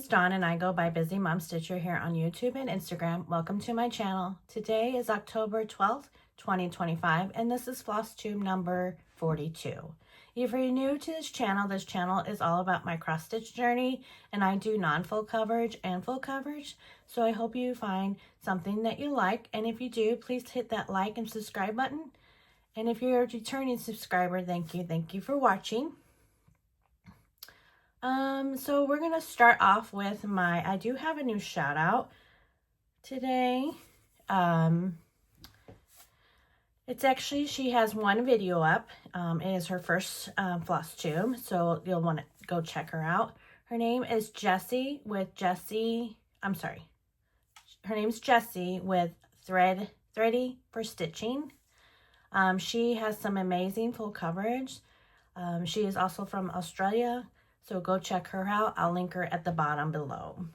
is Dona and I go by Busymomstitcher here on YouTube and Instagram. Welcome to my channel. Today is October 12th, 2025, and this is Flosstube number 42. If you're new to this channel is all about my cross stitch journey, and I do non-full coverage and full coverage. So I hope you find something that you like, and if you do, please hit that like and subscribe button. And if you're a returning subscriber, thank you for watching. So we're gonna start off with I do have a new shout out today. It's actually, she has one video up. It is her first Flosstube, so you'll want to go check her out. Her name is Jessie with her name's Jessie with Thready for Stitching. She has some amazing full coverage. She is also from Australia, so go check her out. I'll link her at the bottom below.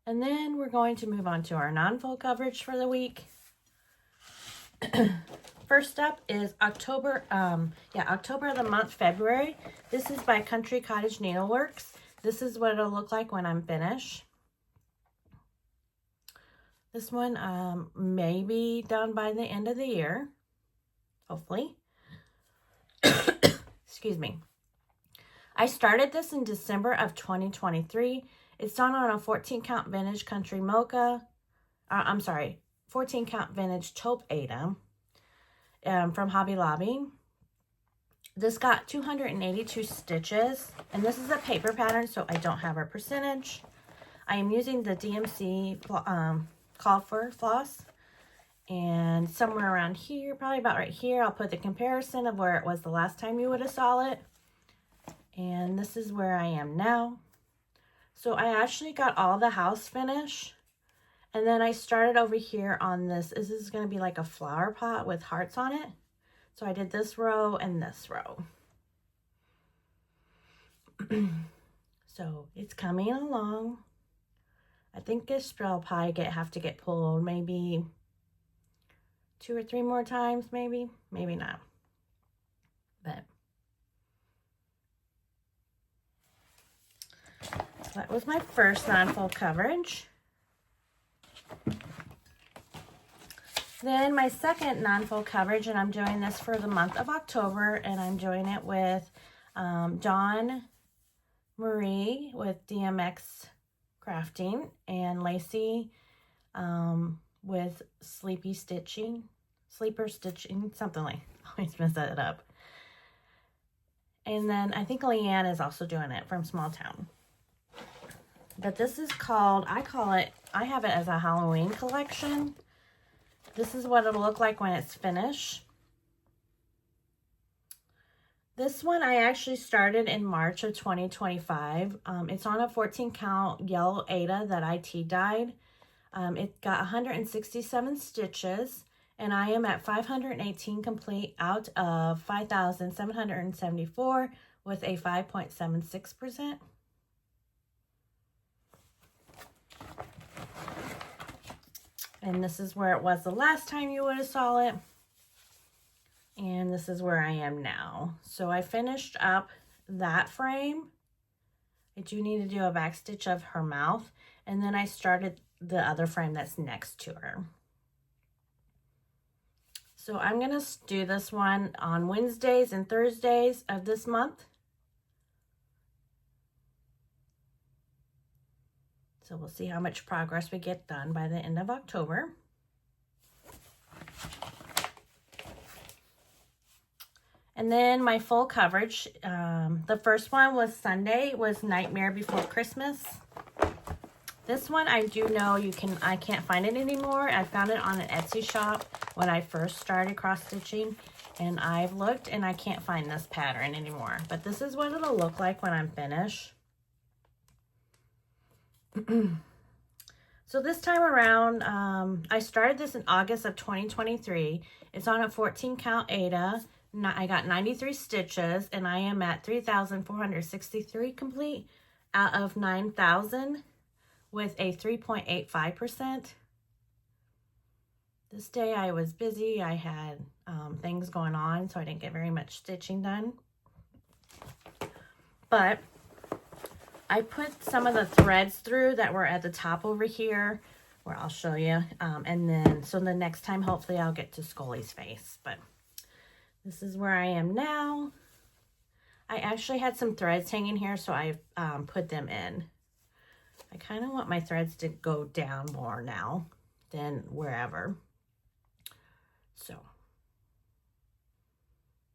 And then we're going to move on to our non-full coverage for the week. First up is October of the month, February. This is by Cottage Needleworks. This is what it'll look like when I'm finished. This one may be done by the end of the year, hopefully. Excuse me. I started this in December of 2023. It's done on a 14 count vintage country mocha. 14 count vintage taupe Aida from Hobby Lobby. This got 282 stitches, and this is a paper pattern, so I don't have a percentage. I am using the DMC call for floss, and somewhere around here, probably about right here, I'll put the comparison of where it was the last time you would have saw it. And this is where I am now. So I actually got all the house finish. And then I started over here on this. This is going to be like a flower pot with hearts on it. So I did this row and this row. So it's coming along. I think this will probably have to get pulled maybe 2 or 3 more times, maybe not. But that was my first non-full coverage. Then my second non-full coverage, and I'm doing this for the month of October, and I'm doing it with Dawn Marie with DMX Crafting and Lacey with Sleeper Stitching, something like, I always mess that up. And then I think Leanne is also doing it from Small Town. But this is called, I have it as a Halloween collection. This is what it'll look like when it's finished. This one I actually started in March of 2025. It's on a 14 count yellow Aida that I tea-dyed. It got 167 stitches, and I am at 518 complete out of 5,774 with a 5.76%. And this is where it was the last time you would have saw it. And this is where I am now. So I finished up that frame. I do need to do a back stitch of her mouth. And then I started the other frame that's next to her. So I'm going to do this one on Wednesdays and Thursdays of this month. So we'll see how much progress we get done by the end of October. And then my full coverage, the first one was Sunday, was Nightmare Before Christmas. This one I do know I can't find it anymore. I found it on an Etsy shop when I first started cross stitching, and I've looked and I can't find this pattern anymore. But this is what it'll look like when I'm finished. So this time around, I started this in August of 2023. It's on a 14 count Aida. I got 93 stitches, and I am at 3,463 complete out of 9,000 with a 3.85%. This day I was busy. I had things going on, so I didn't get very much stitching done. But I put some of the threads through that were at the top over here, where I'll show you. And then, so the next time, hopefully I'll get to Scully's face. But this is where I am now. I actually had some threads hanging here, so I put them in. I kind of want my threads to go down more now than wherever. So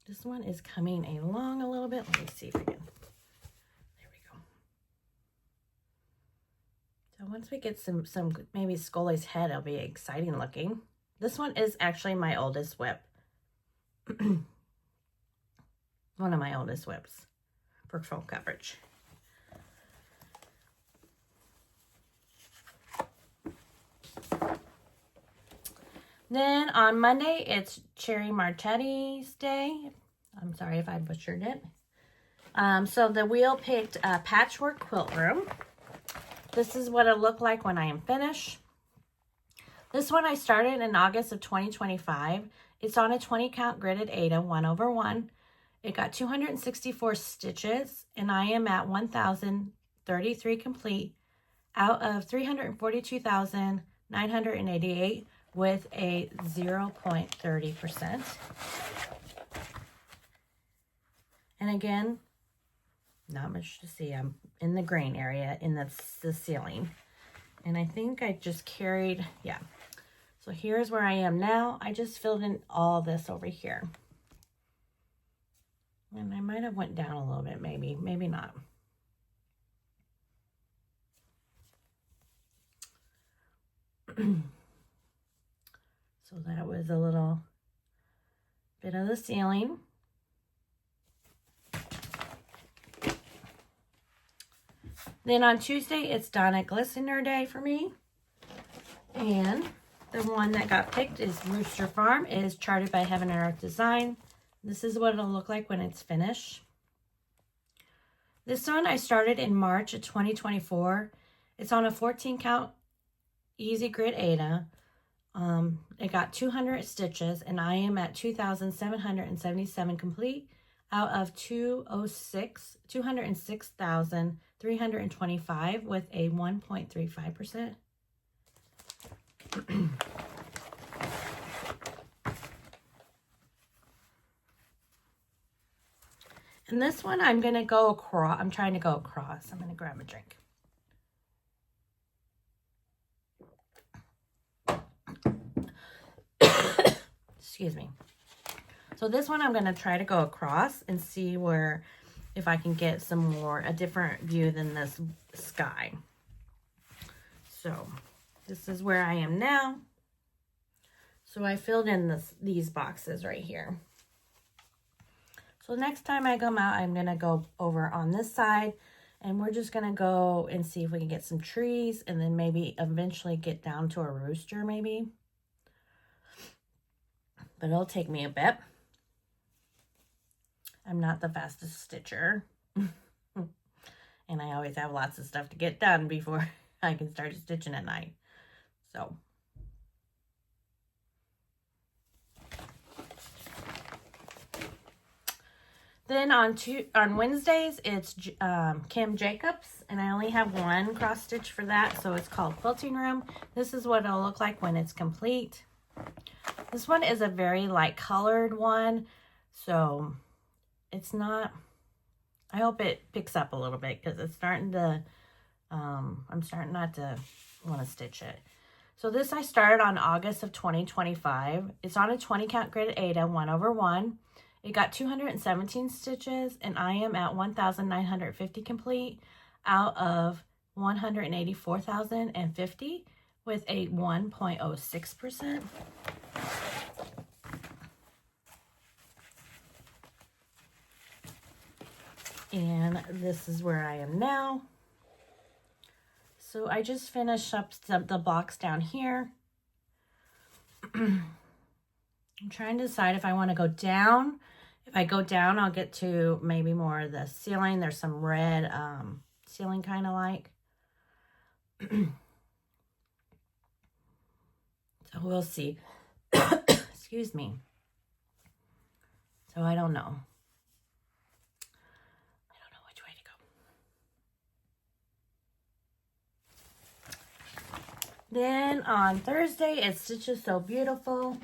this one is coming along a little bit. Let me see if I can. There we go. So once we get some maybe Scully's head, it'll be exciting looking. This one is actually my oldest whip. One of my oldest whips for full coverage. Then on Monday, it's Cherry Marchetti's day. I'm sorry if I butchered it. So the wheel picked Patchwork Quilt Room. This is what it'll look like when I am finished. This one I started in August of 2025. It's on a 20 count gridded Aida 1/1. It got 264 stitches, and I am at 1,033 complete out of 342,988 with a 0.30%. And again, not much to see. I'm in the grain area in the ceiling. And I think I just carried, yeah. So here's where I am now. I just filled in all this over here. And I might have went down a little bit, maybe not. So that was a little bit of the ceiling. Then on Tuesday, it's Dona Gelsinger day for me. And the one that got picked is Rooster Farm. It is charted by Heaven and Earth Design. This is what it'll look like when it's finished. This one I started in March of 2024. It's on a 14 count easy grid Aida. It got 200 stitches, and I am at 2,777 complete out of 206,325 with a 1.35%. And this one I'm going to go across. I'm trying to go across. I'm going to grab a drink. Excuse me. So this one I'm going to try to go across and see where, if I can get some more, a different view than this sky. So this is where I am now. So I filled in these boxes right here. So next time I come out, I'm going to go over on this side, and we're just going to go and see if we can get some trees, and then maybe eventually get down to a rooster maybe. But it'll take me a bit. I'm not the fastest stitcher. And I always have lots of stuff to get done before I can start stitching at night. So then on Wednesdays, it's Kim Jacobs, and I only have one cross stitch for that, so it's called Quilting Room. This is what it'll look like when it's complete. This one is a very light colored one, so it's not, I hope it picks up a little bit because it's starting to, I'm starting not to want to stitch it. So this I started on August of 2025. It's on a 20 count grid Aida 1/1. It got 217 stitches, and I am at 1,950 complete out of 184,050 with a 1.06%. And this is where I am now. So I just finished up the blocks down here. I'm trying to decide if I want to go down. If I go down, I'll get to maybe more of the ceiling. There's some red ceiling kind of like. So we'll see. Excuse me. So I don't know. I don't know which way to go. Then on Thursday, it's Stitches So Beautiful.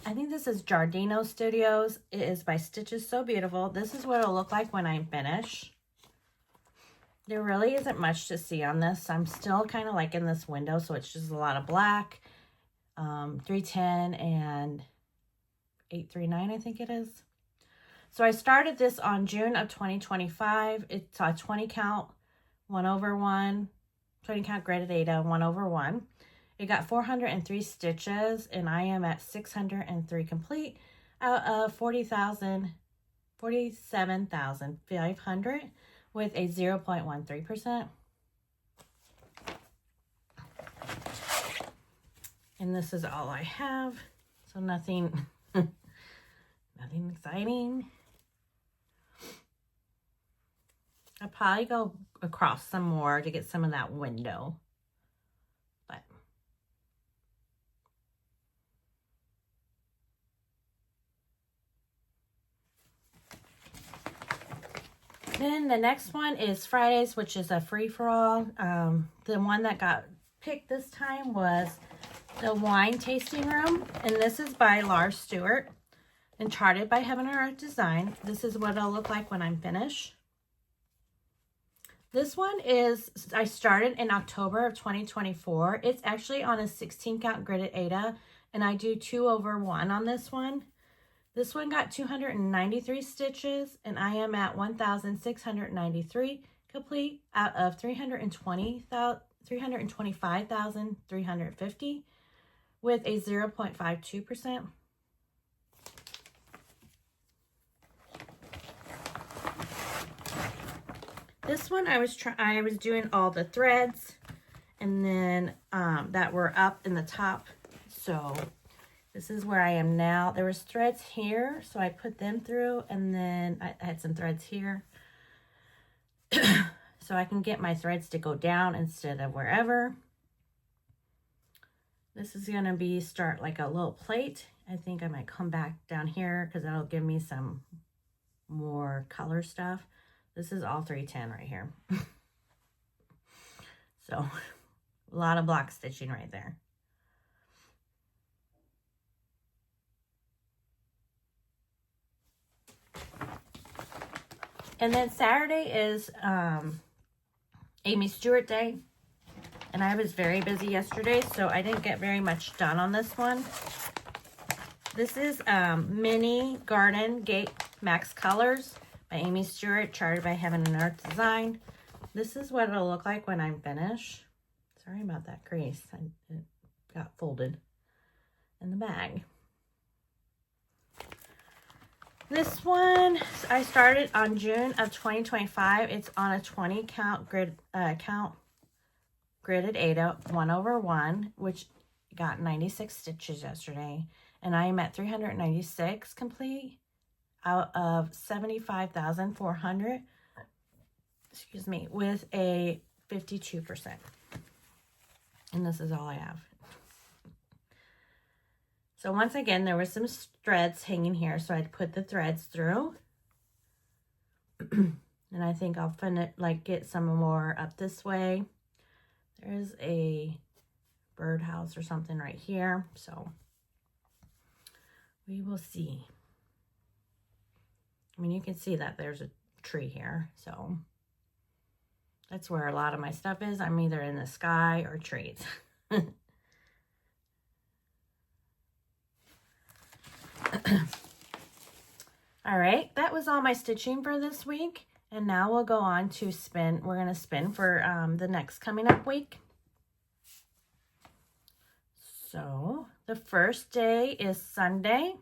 I think this is Giordano Studios. It is by Stitches So Beautiful. This is what it'll look like when I finish. There really isn't much to see on this. I'm still kind of like in this window, so it's just a lot of black. 310 and 839, I think it is. So I started this on June of 2025. It's a 20 count, 1/1, 20 count gridded Aida, 1/1. It got 403 stitches, and I am at 603 complete out of 47,500 with a 0.13%. And this is all I have. So nothing, nothing exciting. I'll probably go across some more to get some of that window. But then the next one is Fridays, which is a free-for-all. The one that got picked this time was the Wine Tasting Room, and this is by Lars Stewart and charted by Heaven and Earth Design. This is what it'll look like when I'm finished. This one is, I started in October of 2024. It's actually on a 16 count gridded Aida, and I do 2/1 on this one. This one got 293 stitches, and I am at 1,693 complete out of 325,350 with a 0.52%. This one I was doing all the threads, and then that were up in the top. So this is where I am now. There was threads here, so I put them through, and then I had some threads here. So I can get my threads to go down instead of wherever. This is going to start like a little plate. I think I might come back down here because that'll give me some more color stuff. This is all 310 right here. So a lot of block stitching right there. And then Saturday is Aimee Stewart Day. And I was very busy yesterday, so I didn't get very much done on this one. This is Mini Garden Gate Max Colors by Aimee Stewart, charted by Heaven and Earth Design. This is what it'll look like when I'm finished. Sorry about that crease. It got folded in the bag. This one I started on June of 2025. It's on a 20 count gridded Aida, 1/1, which got 96 stitches yesterday, and I am at 396 complete out of 75,400, excuse me, with a 52%. And this is all I have. So once again, there were some threads hanging here, so I'd put the threads through. And I think I'll get some more up this way. There's a birdhouse or something right here, so we will see. I mean, you can see that there's a tree here, so that's where a lot of my stuff is. I'm either in the sky or trees. All right, that was all my stitching for this week. And now we'll go on to spin. We're going to spin for the next coming up week. So the first day is Sunday.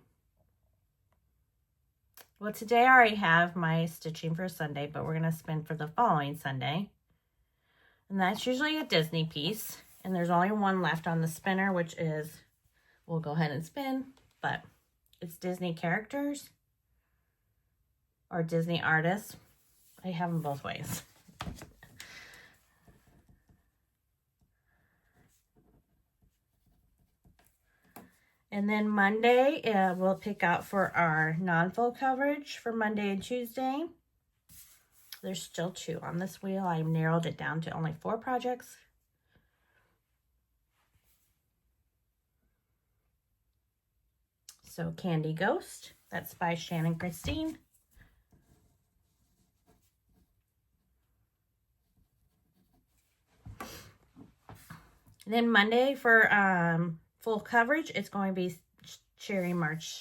Well, today I already have my stitching for Sunday, but we're going to spin for the following Sunday. And that's usually a Disney piece. And there's only one left on the spinner, which is, we'll go ahead and spin, but it's Disney characters or Disney artists. I have them both ways. And then Monday, we'll pick out for our non-fold coverage for Monday and Tuesday. There's still 2 on this wheel. I narrowed it down to only 4 projects. So Candy Ghost, that's by Shannon Christine. And then Monday for full coverage, it's going to be Cherry and Marchetti.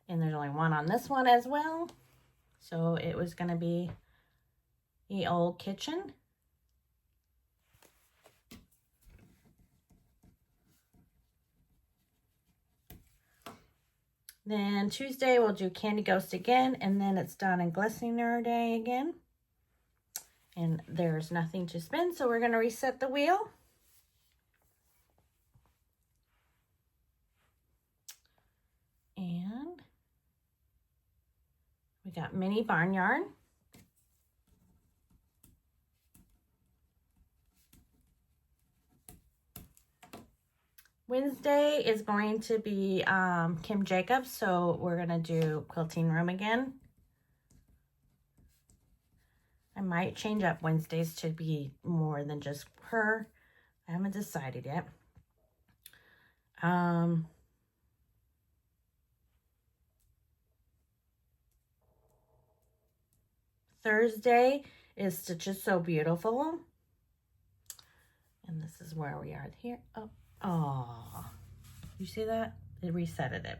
And there's only 1 on this one as well. So it was going to be the old kitchen. Then Tuesday we'll do Candy Ghost again, and then it's Dona and Gelsinger day again. And there's nothing to spin, so we're going to reset the wheel. And we got mini barnyard. Wednesday is going to be Kim Jacobs, so we're going to do Quilting Room again. I might change up Wednesdays to be more than just her. I haven't decided yet. Thursday is Stitches So Beautiful. And this is where we are here. Oh, you see that? It resetted it.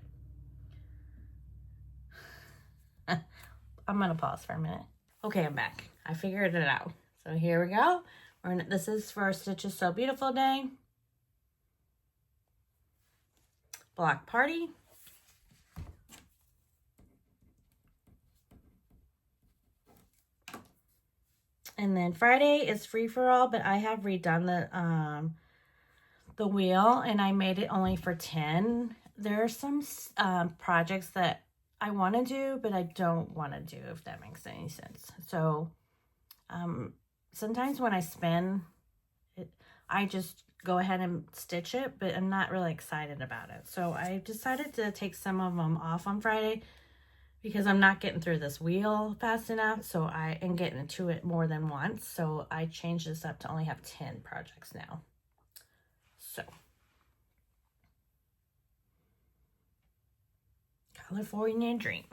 I'm going to pause for a minute. Okay, I'm back. I figured it out. So here we go. This is for Stitches So Beautiful Day. Block Party. And then Friday is Free for All, but I have redone the wheel, and I made it only for 10. There are some projects that I want to do, but I don't want to do, if that makes any sense. So sometimes when I spin it, I just go ahead and stitch it, but I'm not really excited about it. So I decided to take some of them off on Friday because I'm not getting through this wheel fast enough, and getting to it more than once. So I changed this up to only have 10 projects now. So, California Dream.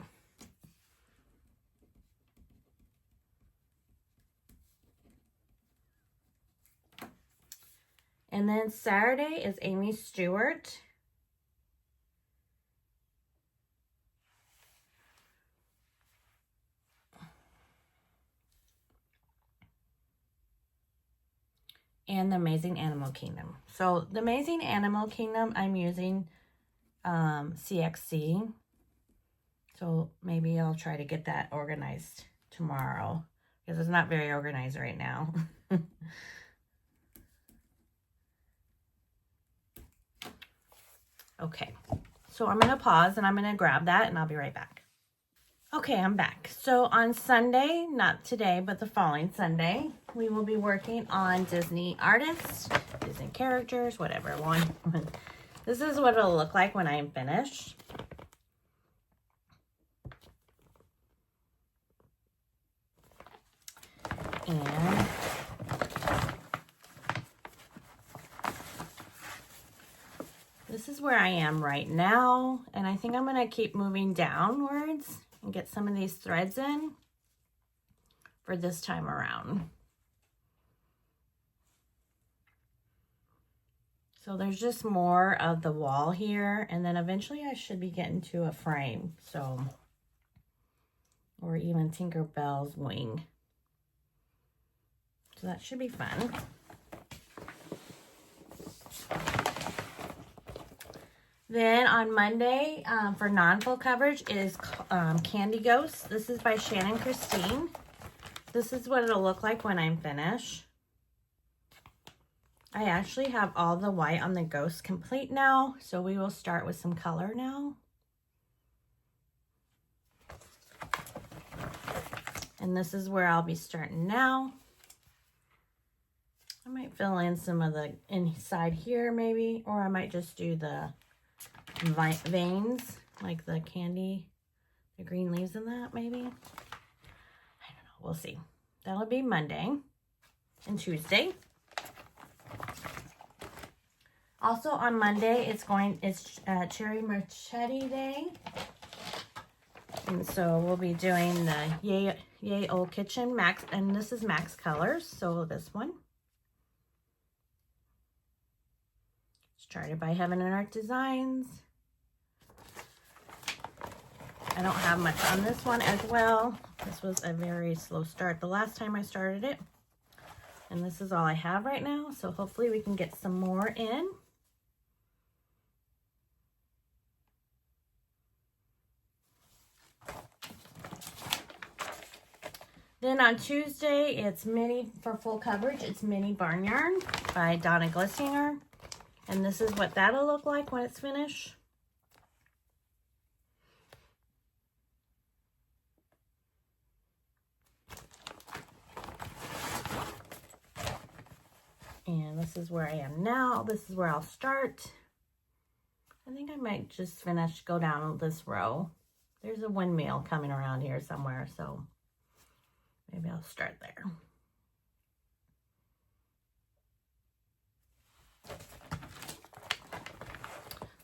And then Saturday is Aimee Stewart. And the Amazing Animal Kingdom. So the Amazing Animal Kingdom, I'm using CXC. So maybe I'll try to get that organized tomorrow because it's not very organized right now. Okay, so I'm going to pause and I'm going to grab that and I'll be right back. Okay, I'm back. So on Sunday, not today, but the following Sunday, we will be working on Disney artists, Disney characters, whatever one. This is what it'll look like when I am finished. And this is where I am right now. And I think I'm going to keep moving downwards and get some of these threads in for this time around. So there's just more of the wall here, and then eventually I should be getting to a frame. So, or even Tinkerbell's wing. So that should be fun. Then on Monday, for non-full coverage is Candy Ghost. This is by Shannon Christine. This is what it'll look like when I'm finished. I actually have all the white on the ghost complete now, so we will start with some color now. And this is where I'll be starting now. I might fill in some of the inside here maybe, or I might just do the veins like the candy, the green leaves in that, maybe. I don't know. We'll see. That'll be Monday and Tuesday. Also on Monday, it's Cherry Marchetti Day. And so we'll be doing the Yay Old Kitchen Max, and this is Max Colors. So this one. Started by Heaven and Art Designs. I don't have much on this one as well. This was a very slow start the last time I started it. And this is all I have right now. So hopefully we can get some more in. Then on Tuesday, it's Mini, for full coverage, it's Mini Barn Yarn by Dona Gelsinger. And this is what that'll look like when it's finished. And this is where I am now. This is where I'll start. I think I might just go down this row. There's a windmill coming around here somewhere, so maybe I'll start there.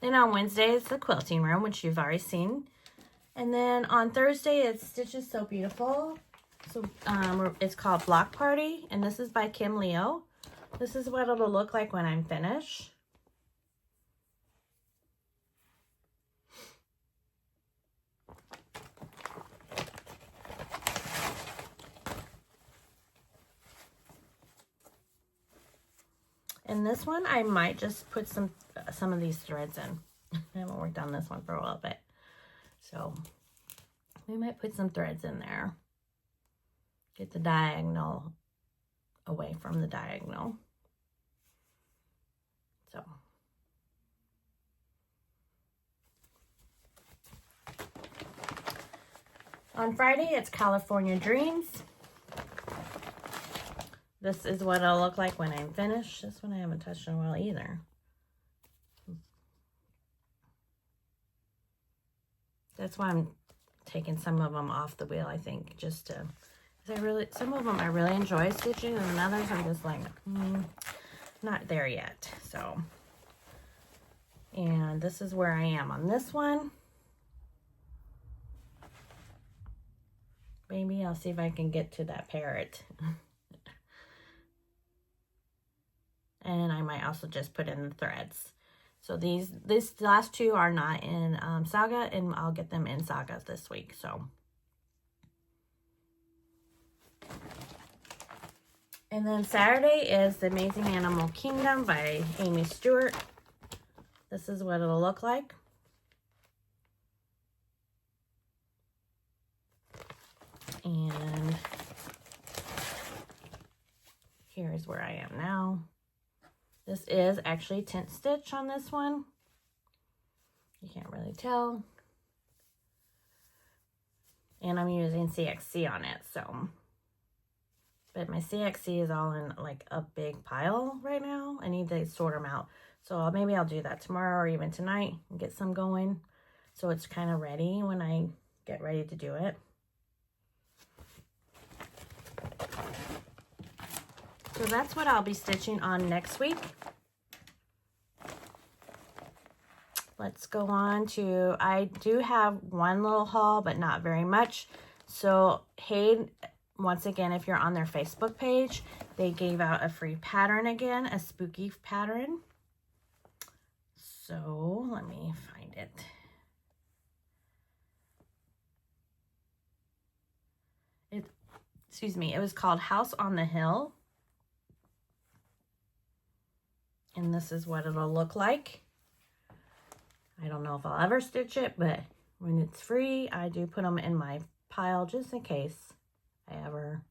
Then on Wednesday, it's the quilting room, which you've already seen. And then on Thursday, it's Stitches So Beautiful. So it's called Block Party, and this is by Kim Leo. This is what it'll look like when I'm finished. And this one, I might just put some of these threads in. I haven't worked on this one for a little bit. So we might put some threads in there. Get the diagonal away from the diagonal. So. On Friday, it's California Dreams. This is what it'll look like when I'm finished. This one I haven't touched in a while either. That's why I'm taking some of them off the wheel, I think, just to, some of them I really enjoy stitching, and others I'm just like, not there yet. So, and this is where I am on this one. Maybe I'll see if I can get to that parrot. And I might also just put in the threads. So these last two are not in Saga, and I'll get them in Saga this week. So, and then Saturday is The Amazing Animal Kingdom by Aimee Stewart. This is what it'll look like. And here's where I am now. This is actually tint stitch on this one. You can't really tell. And I'm using CXC on it, so. But my CXC is all in like a big pile right now. I need to sort them out. So maybe I'll do that tomorrow or even tonight and get some going. So it's kind of ready when I get ready to do it. So that's what I'll be stitching on next week. Let's go on to, I do have one little haul, but not very much. So, hey, once again, if you're on their Facebook page, they gave out a free pattern again, a spooky pattern. So, let me find it. Excuse me, it was called House on the Hill. And this is what it'll look like. I don't know if I'll ever stitch it, but when it's free, I do put them in my pile just in case I ever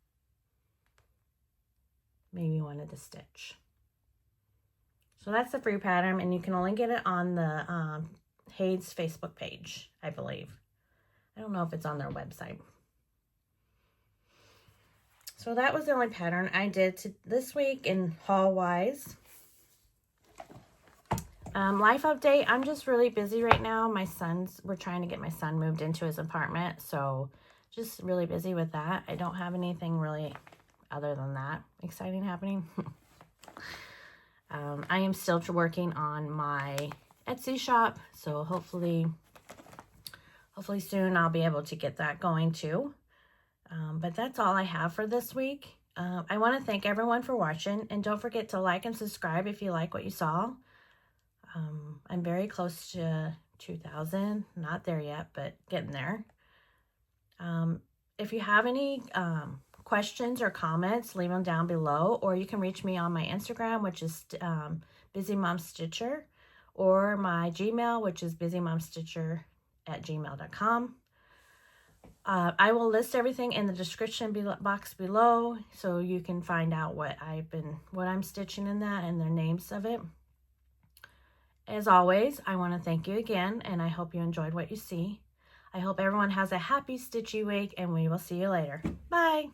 maybe wanted to stitch. So that's the free pattern, and you can only get it on the Hayes Facebook page, I believe. I don't know if it's on their website. So that was the only pattern I did this week in haul-wise. Life update, I'm just really busy right now. We're trying to get my son moved into his apartment, so just really busy with that. I don't have anything really other than that exciting happening. I am still working on my Etsy shop, so hopefully soon I'll be able to get that going too. But that's all I have for this week. I want to thank everyone for watching, and don't forget to like and subscribe if you like what you saw. I'm very close to 2,000, not there yet, but getting there. If you have any questions or comments, leave them down below, or you can reach me on my Instagram, which is Busymomstitcher, or my Gmail, which is busymomstitcher@gmail.com. I will list everything in the description box below, so you can find out what I'm stitching in that and the names of it. As always, I want to thank you again, and I hope you enjoyed what you see. I hope everyone has a happy stitchy week, and we will see you later. Bye!